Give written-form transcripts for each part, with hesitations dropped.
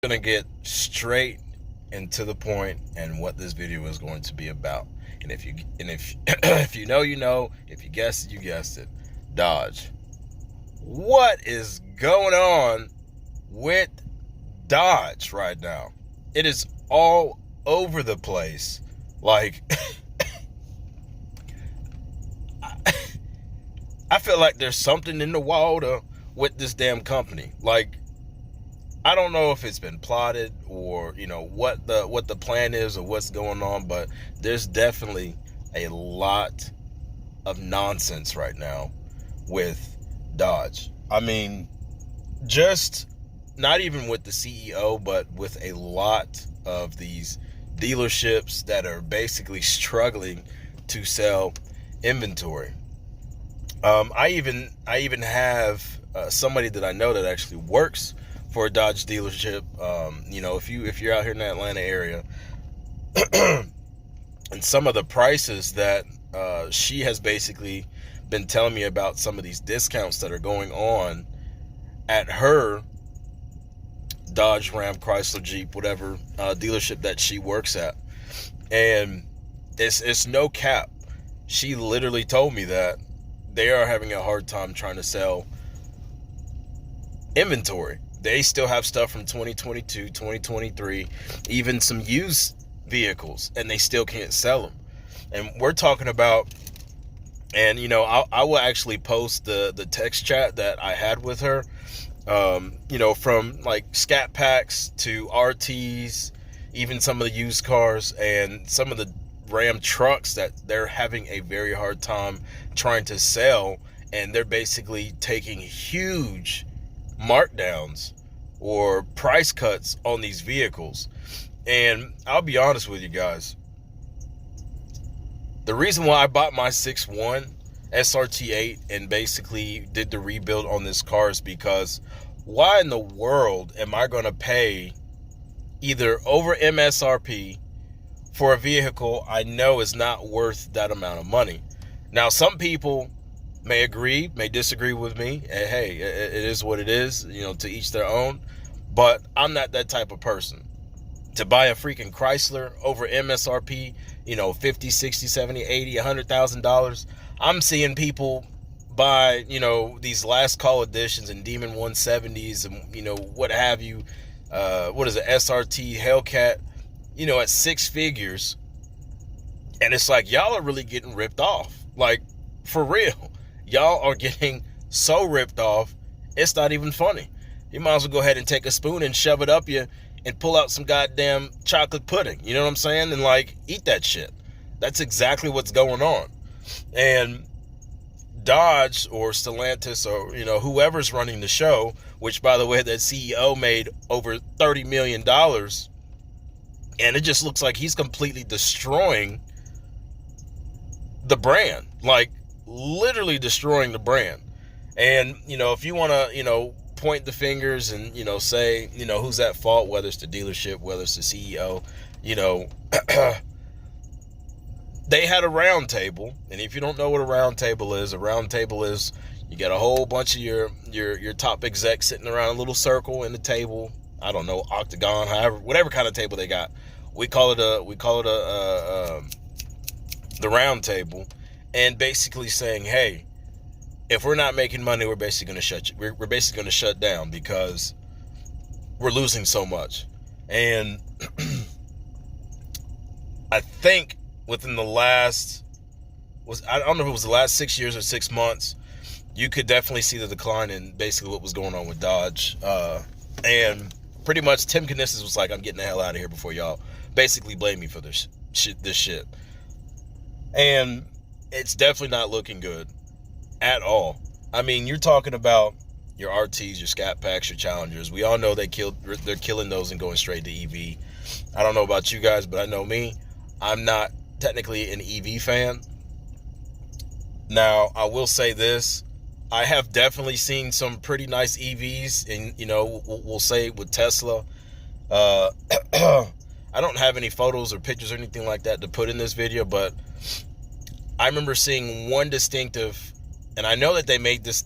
Gonna get straight into the point and what this video is going to be about. And if if you know, you know. If you guessed it, you guessed it. Dodge. What is going on with Dodge right now? It is all over the place. Like I feel like there's something in the water with this damn company. Like, I don't know if it's been plotted or, what the plan is or what's going on, but there's definitely a lot of nonsense right now with Dodge. I mean, just not even with the CEO, but with a lot of these dealerships that are basically struggling to sell inventory. I even have somebody that I know that actually works for a Dodge dealership. If you're out here in the Atlanta area, and some of the prices that she has basically been telling me about, some of these discounts that are going on at her Dodge, Ram, Chrysler, Jeep, whatever dealership that she works at, and it's no cap. She literally told me that they are having a hard time trying to sell inventory. They still have stuff from 2022, 2023, even some used vehicles, and they still can't sell them. And we're talking about, and I will actually post the text chat that I had with her, from like Scat Packs to RTs, even some of the used cars and some of the Ram trucks that they're having a very hard time trying to sell, and they're basically taking huge markdowns or price cuts on these vehicles. And I'll be honest with you guys, the reason why I bought my 6.1 SRT8 and basically did the rebuild on this car is because why in the world am I going to pay either over MSRP for a vehicle I know is not worth that amount of money? Now, some people may agree, may disagree with me, and hey, it is what it is, to each their own. But I'm not that type of person to buy a freaking Chrysler over MSRP, 50, 60, 70, 80, $100,000. I'm seeing people buy, these last call editions and Demon 170s and, what have you. What is it? SRT, Hellcat, at six figures. And it's like, y'all are really getting ripped off. Like, for real. Y'all are getting so ripped off, it's not even funny. You might as well go ahead and take a spoon and shove it up you and pull out some goddamn chocolate pudding. You know what I'm saying? And like, eat that shit. That's exactly what's going on. And Dodge or Stellantis or, whoever's running the show, which by the way, that CEO made over $30 million. And it just looks like he's completely destroying the brand. Like, literally destroying the brand. And, if you want to, point the fingers and, say, who's at fault, whether it's the dealership, whether it's the CEO, they had a round table. And if you don't know what a round table is you got a whole bunch of your top execs sitting around a little circle in the table. I don't know, octagon, however, whatever kind of table they got. We call it the round table, and basically saying, hey, if we're not making money, we're basically going to shut down because we're losing so much. And I think within the last, I don't know if it was the last 6 years or 6 months, you could definitely see the decline in basically what was going on with Dodge. And pretty much Tim Knissis was like, I'm getting the hell out of here before y'all basically blame me for this shit. And it's definitely not looking good at all. I mean, you're talking about your RTs, your Scat Packs, your Challengers. We all know they're killing those and going straight to EV. I don't know about you guys, but I know me. I'm not technically an EV fan. Now, I will say this. I have definitely seen some pretty nice EVs, and, we'll say with Tesla. I don't have any photos or pictures or anything like that to put in this video, but I remember seeing one distinctive, and I know that they make these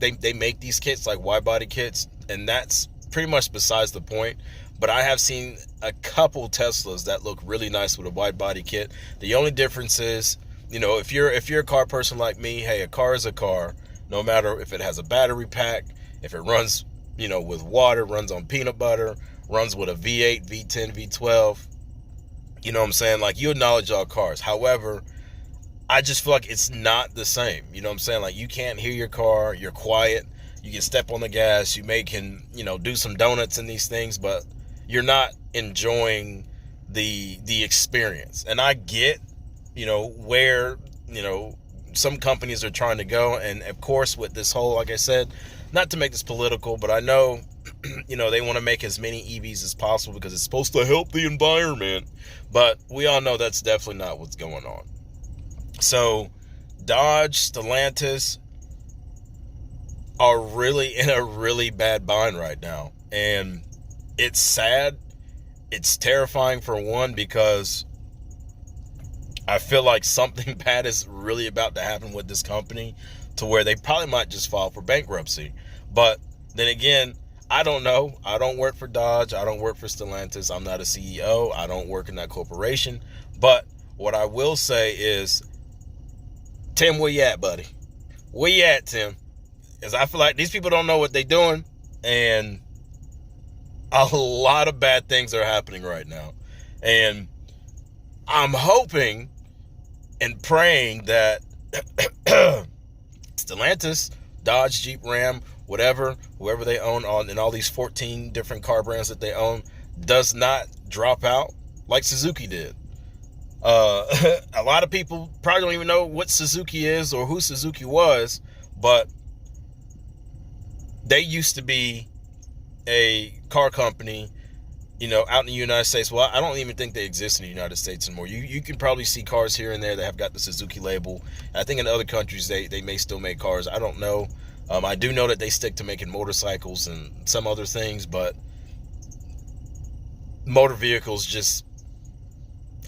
kits like wide body kits, and that's pretty much besides the point. but I have seen a couple Teslas that look really nice with a wide body kit. The only difference is, if you're a car person like me, hey, a car is a car. No matter if it has a battery pack, if it runs, with water, runs on peanut butter, runs with a V8, V10, V12. You know what I'm saying? Like, you acknowledge all cars. However, I just feel like it's not the same. You know what I'm saying? Like, you can't hear your car. You're quiet. You can step on the gas. You can, do some donuts in these things, but you're not enjoying the experience. And I get, where, some companies are trying to go. And of course, with this whole, like I said, not to make this political, but I know, they want to make as many EVs as possible because it's supposed to help the environment. But we all know that's definitely not what's going on. So Dodge, Stellantis are really in a really bad bind right now. And it's sad. It's terrifying for one, because I feel like something bad is really about to happen with this company to where they probably might just file for bankruptcy. But then again, I don't know. I don't work for Dodge. I don't work for Stellantis. I'm not a CEO. I don't work in that corporation. But what I will say is, Tim, where you at, buddy? Where you at, Tim? Because I feel like these people don't know what they're doing, and a lot of bad things are happening right now. And I'm hoping and praying that Stellantis, Dodge, Jeep, Ram, whoever they own and all these 14 different car brands that they own, does not drop out like Suzuki did. A lot of people probably don't even know what Suzuki is or who Suzuki was, but they used to be a car company, out in the United States. Well, I don't even think they exist in the United States anymore. You can probably see cars here and there that have got the Suzuki label. I think in other countries they may still make cars. I don't know. I do know that they stick to making motorcycles and some other things, but motor vehicles just,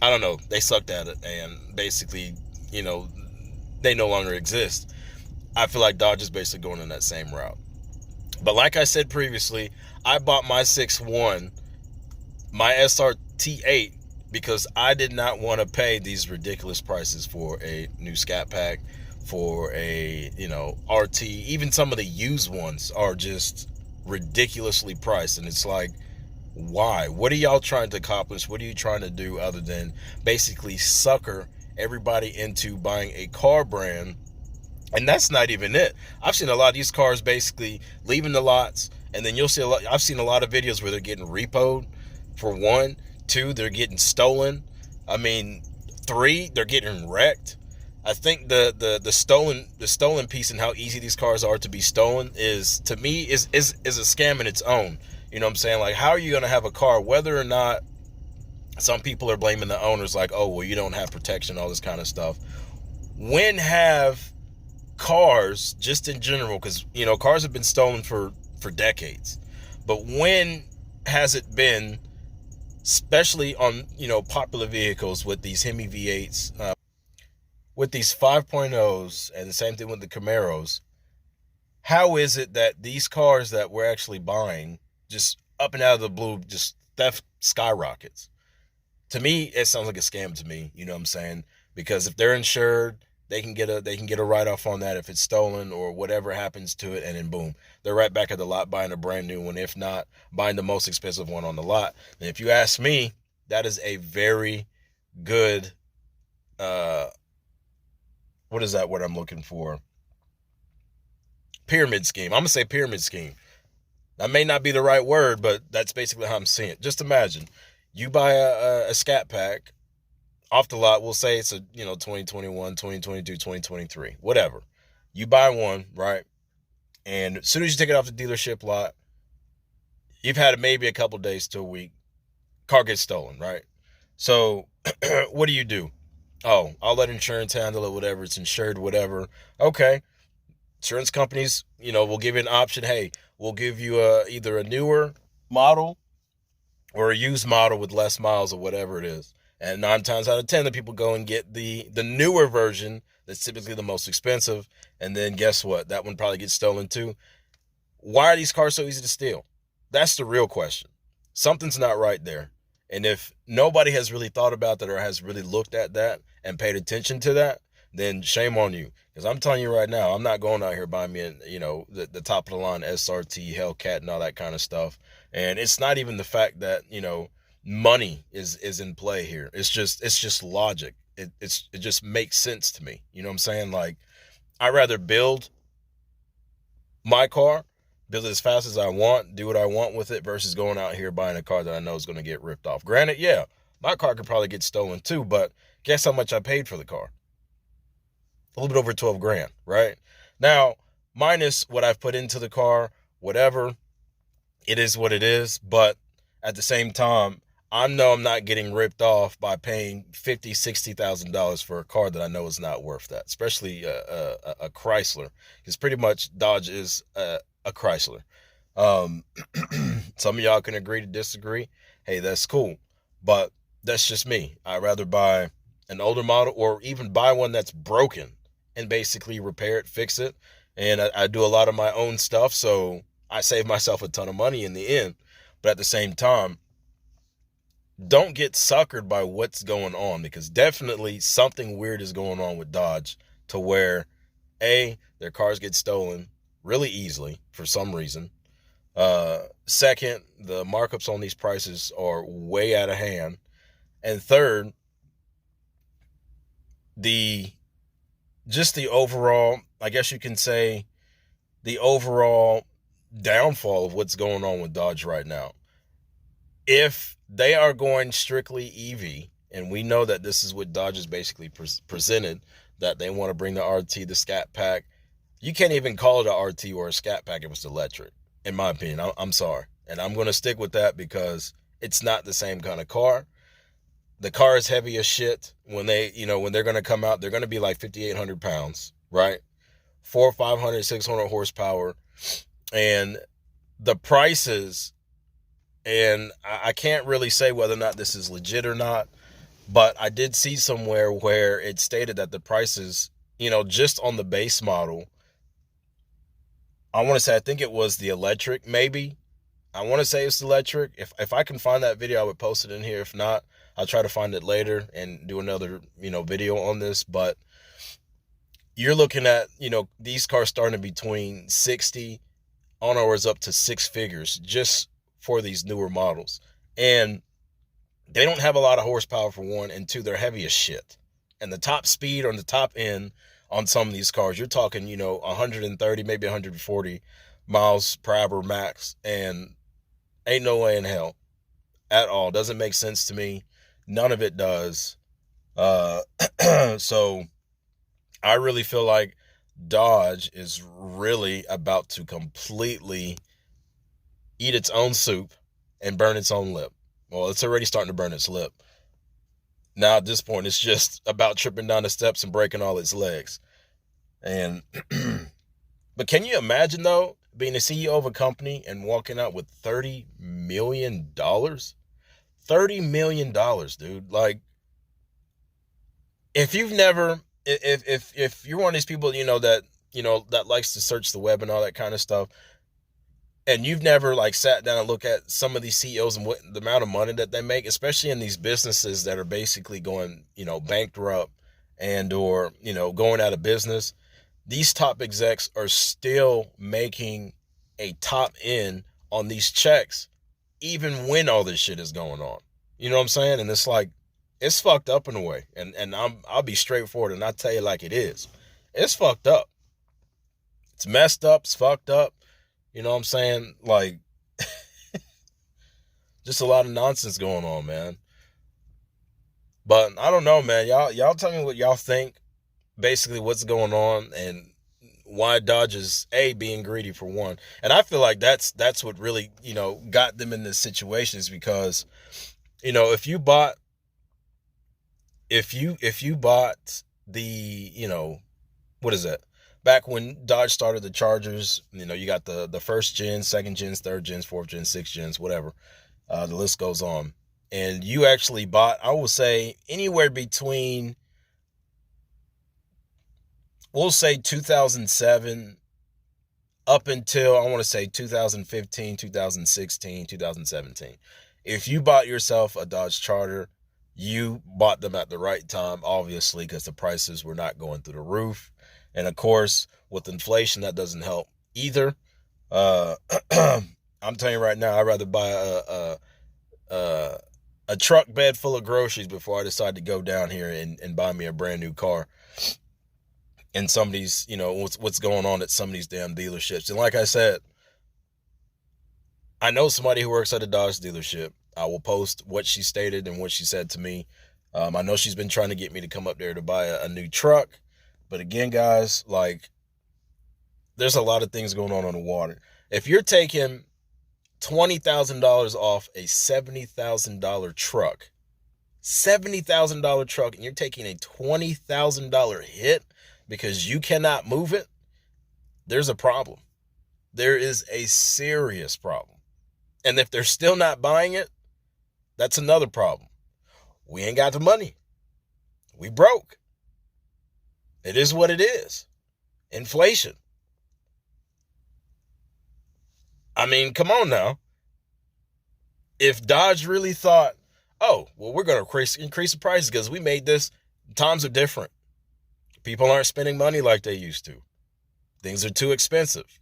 I don't know, they sucked at it, and basically, they no longer exist. I feel like Dodge is basically going in that same route. But like I said previously, I bought my 6.1, my SRT8, because I did not want to pay these ridiculous prices for a new Scat Pack, for a, RT. Even some of the used ones are just ridiculously priced, and it's like, why? What are y'all trying to accomplish? What are you trying to do other than basically sucker everybody into buying a car brand? And that's not even it. I've seen a lot of these cars basically leaving the lots, and then you'll see I've seen a lot of videos where they're getting repoed, for one. Two, they're getting stolen. I mean, three, they're getting wrecked. I think the stolen piece and how easy these cars are to be stolen is, to me, is a scam in its own. You know what I'm saying? Like, how are you going to have a car, whether or not some people are blaming the owners, like, oh, well, you don't have protection, all this kind of stuff. When have cars, just in general, because, cars have been stolen for decades, but when has it been, especially on, popular vehicles with these Hemi V8s, with these 5.0s, and the same thing with the Camaros, how is it that these cars that we're actually buying, just up and out of the blue, just theft skyrockets? To me, it sounds like a scam to me, you know what I'm saying? Because if they're insured, they can get a write-off on that if it's stolen or whatever happens to it, and then boom, they're right back at the lot buying a brand new one, if not buying the most expensive one on the lot. And if you ask me, that is a very good, what is that word I'm looking for? Pyramid scheme. I'm going to say pyramid scheme. That may not be the right word, but that's basically how I'm seeing it. Just imagine, you buy a Scat Pack off the lot. We'll say it's a 2021, 2022, 2023, whatever. You buy one, right? And as soon as you take it off the dealership lot, you've had it maybe a couple days to a week, car gets stolen, right? So what do? Oh, I'll let insurance handle it, whatever. It's insured, whatever. Okay. Insurance companies, will give you an option. Hey, we'll give you either a newer model or a used model with less miles or whatever it is. And 9 times out of 10, the people go and get the newer version that's typically the most expensive. And then guess what? That one probably gets stolen too. Why are these cars so easy to steal? That's the real question. Something's not right there. And if nobody has really thought about that or has really looked at that and paid attention to that, then shame on you. Because I'm telling you right now, I'm not going out here buying me, the top of the line SRT, Hellcat, and all that kind of stuff. And it's not even the fact that money is in play here. It's just logic. It just makes sense to me. You know what I'm saying? Like, I'd rather build my car, build it as fast as I want, do what I want with it, versus going out here buying a car that I know is going to get ripped off. Granted, yeah, my car could probably get stolen too, but guess how much I paid for the car? A little bit over 12 grand, right? Now, minus what I've put into the car, whatever, it is what it is. But at the same time, I know I'm not getting ripped off by paying $50,000, $60,000 for a car that I know is not worth that, especially a Chrysler, because pretty much Dodge is a Chrysler. Some of y'all can agree to disagree. Hey, that's cool, but that's just me. I'd rather buy an older model or even buy one that's broken and basically repair it, fix it. And I do a lot of my own stuff, so I save myself a ton of money in the end. But at the same time, don't get suckered by what's going on, because definitely something weird is going on with Dodge to where their cars get stolen really easily for some reason. Second, the markups on these prices are way out of hand. And third, the overall, I guess you can say, the overall downfall of what's going on with Dodge right now. If they are going strictly EV, and we know that this is what Dodge is basically presented, that they want to bring the RT, the Scat Pack. You can't even call it a RT or a Scat Pack if it's electric, in my opinion. I'm sorry. And I'm going to stick with that because it's not the same kind of car. The car is heavy as shit. When they're going to come out, they're going to be like 5,800 pounds, right? 400, 500, 600 horsepower. And the prices, and I can't really say whether or not this is legit or not, but I did see somewhere where it stated that the prices, just on the base model, I want to say, I think it was the electric, maybe. I want to say it's electric. If I can find that video, I would post it in here. If not, I'll try to find it later and do another, video on this. But you're looking at, these cars starting between 60 onwards up to six figures just for these newer models. And they don't have a lot of horsepower, for one, and two, they're heavy as shit. And the top speed on the top end on some of these cars, you're talking, 130, maybe 140 miles per hour max. And ain't no way in hell at all. Doesn't make sense to me. None of it does. So I really feel like Dodge is really about to completely eat its own soup and burn its own lip. Well, it's already starting to burn its lip. Now at this point, it's just about tripping down the steps and breaking all its legs. And but can you imagine, though, being the CEO of a company and walking out with $30 million? $30 million, dude. Like, if you've never, if you're one of these people, that likes to search the web and all that kind of stuff, and you've never like sat down and look at some of these CEOs and what the amount of money that they make, especially in these businesses that are basically going, bankrupt and or, going out of business, these top execs are still making a top end on these checks, even when all this shit is going on. You know what I'm saying? And it's like, it's fucked up in a way. And I'll be straightforward and I'll tell you like it is. It's fucked up. It's messed up. It's fucked up. You know what I'm saying? Like, just a lot of nonsense going on, man. But I don't know, man. Y'all tell me what y'all think. Basically, what's going on and why Dodge is being greedy, for one. And I feel like that's what really, got them in this situation, is because, if you bought the, what is that? Back when Dodge started the Chargers, you got the first gen, second gens, third gens, fourth gens, sixth gens, whatever. The list goes on. And you actually bought, I will say, anywhere between, we'll say 2007 up until, I want to say 2015, 2016, 2017. If you bought yourself a Dodge Charger, you bought them at the right time, obviously, because the prices were not going through the roof. And of course, with inflation, that doesn't help either. Uh, I'm telling you right now, I'd rather buy a truck bed full of groceries before I decide to go down here and buy me a brand new car. And some of these, what's going on at some of these damn dealerships. And like I said, I know somebody who works at a Dodge dealership. I will post what she stated and what she said to me. I know she's been trying to get me to come up there to buy a new truck. But again, guys, like, there's a lot of things going on the water. If you're taking $20,000 off a $70,000 truck, $70,000 truck, and you're taking a $20,000 hit because you cannot move it, there's a problem. There is a serious problem. And if they're still not buying it, that's another problem. We ain't got the money. We broke. It is what it is. Inflation. I mean, come on now. If Dodge really thought, oh, well, we're going to increase the prices because we made this, times are different. People aren't spending money like they used to. Things are too expensive.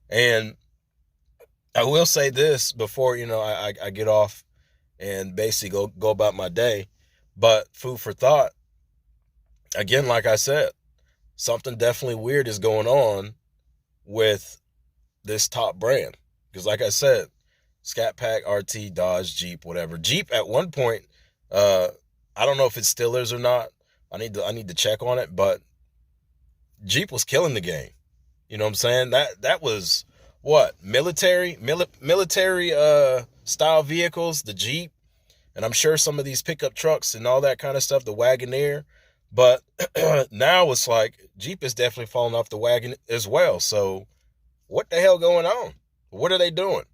And I will say this before, I get off and basically go about my day. But food for thought, again, like I said, something definitely weird is going on with this top brand. Because like I said, Scat Pack, RT, Dodge, Jeep, whatever. Jeep at one point, I don't know if it still is or not. I need to check on it, but Jeep was killing the game. You know what I'm saying? That was what? Military style vehicles, the Jeep, and I'm sure some of these pickup trucks and all that kind of stuff, the Wagoneer. But now it's like Jeep is definitely falling off the wagon as well. So what the hell going on? What are they doing?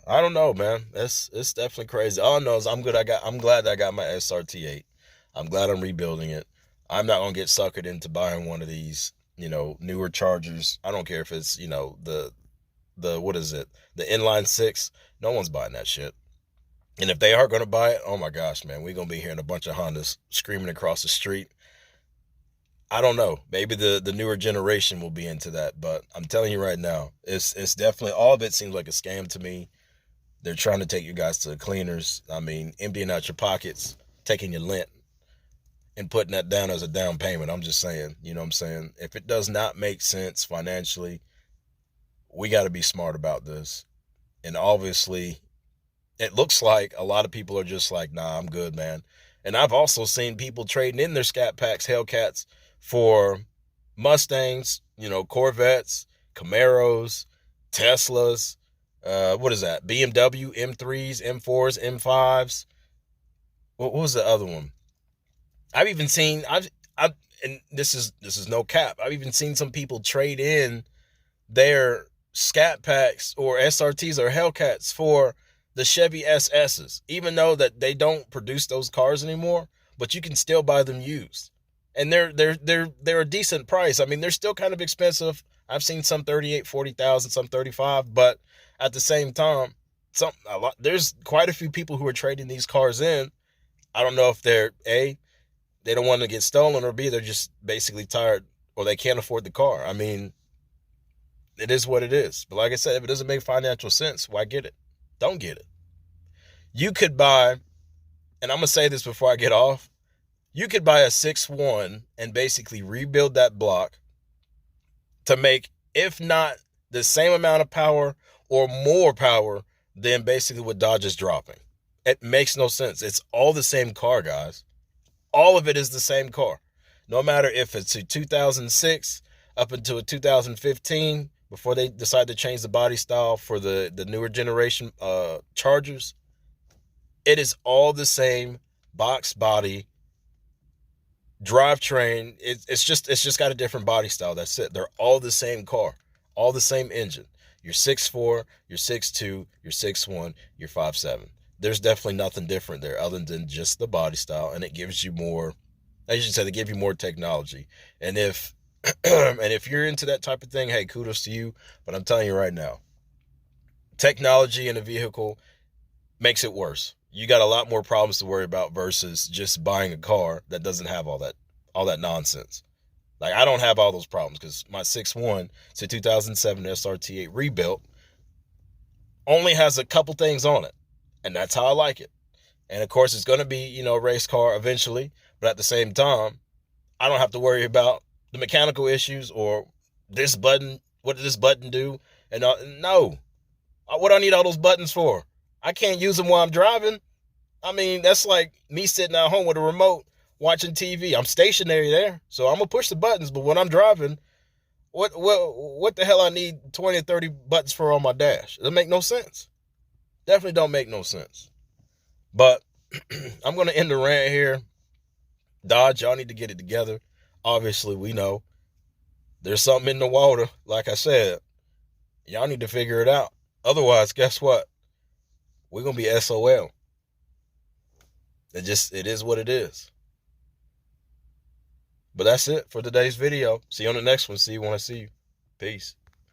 I don't know, man. It's definitely crazy. All I know is I'm glad I got my SRT8. I'm glad I'm rebuilding it. I'm not gonna get suckered into buying one of these, newer Chargers. I don't care if it's, the what is it? The inline six. No one's buying that shit. And if they are gonna buy it, oh my gosh, man, we're gonna be hearing a bunch of Hondas screaming across the street. I don't know. Maybe the newer generation will be into that, but I'm telling you right now, it's definitely, all of it seems like a scam to me. They're trying to take you guys to the cleaners. I mean, emptying out your pockets, taking your lint, and putting that down as a down payment. I'm just saying, you know what I'm saying? If it does not make sense financially, we got to be smart about this. And obviously, it looks like a lot of people are just like, nah, I'm good, man. And I've also seen people trading in their Scat Packs, Hellcats for Mustangs, Corvettes, Camaros, Teslas, what is that? BMW, M3s, M4s, M5s. What was the other one? I've even seen, and this is no cap. I've even seen some people trade in their Scat Packs or SRTs or Hellcats for the Chevy SSs, even though that they don't produce those cars anymore, but you can still buy them used. And they're a decent price. I mean, they're still kind of expensive. I've seen some 38, 40,000, some 35, but at the same time, there's quite a few people who are trading these cars in. I don't know if they're A, they don't want to get stolen, or B, they're just basically tired or they can't afford the car. I mean, it is what it is. But like I said, if it doesn't make financial sense, why get it? Don't get it. You could buy, and I'm going to say this before I get off, you could buy a 6.1 and basically rebuild that block to make, if not the same amount of power or more power than basically what Dodge is dropping. It makes no sense. It's all the same car, guys. All of it is the same car. No matter if it's a 2006 up until a 2015, before they decide to change the body style for the newer generation Chargers, it is all the same box body, drivetrain. It's just got a different body style. That's it. They're all the same car, all the same engine. You're 6'4", you're 6'2", you're 6'1", you're 5'7". There's definitely nothing different there other than just the body style, and it gives you more, as you said, they give you more technology. And if and if you're into that type of thing, hey, kudos to you. But I'm telling you right now, Technology in the vehicle makes it worse. You got a lot more problems to worry about versus just buying a car that doesn't have all that nonsense. Like, I don't have all those problems because my 6.1, it's a 2007 SRT8 rebuilt, only has a couple things on it, and that's how I like it. And of course, it's going to be, a race car eventually, but at the same time, I don't have to worry about the mechanical issues or this button. What did this button do? And no, what do I need all those buttons for? I can't use them while I'm driving. I mean, that's like me sitting at home with a remote watching TV. I'm stationary there, so I'm gonna push the buttons. But when I'm driving, what the hell I need 20 or 30 buttons for on my dash? It doesn't make no sense. Definitely don't make no sense. But I'm gonna end the rant here. Dodge, y'all need to get it together. Obviously, we know there's something in the water. Like I said, y'all need to figure it out. Otherwise, guess what? We're gonna be SOL. It is what it is. But that's it for today's video. See you on the next one. See you when I see you. Peace.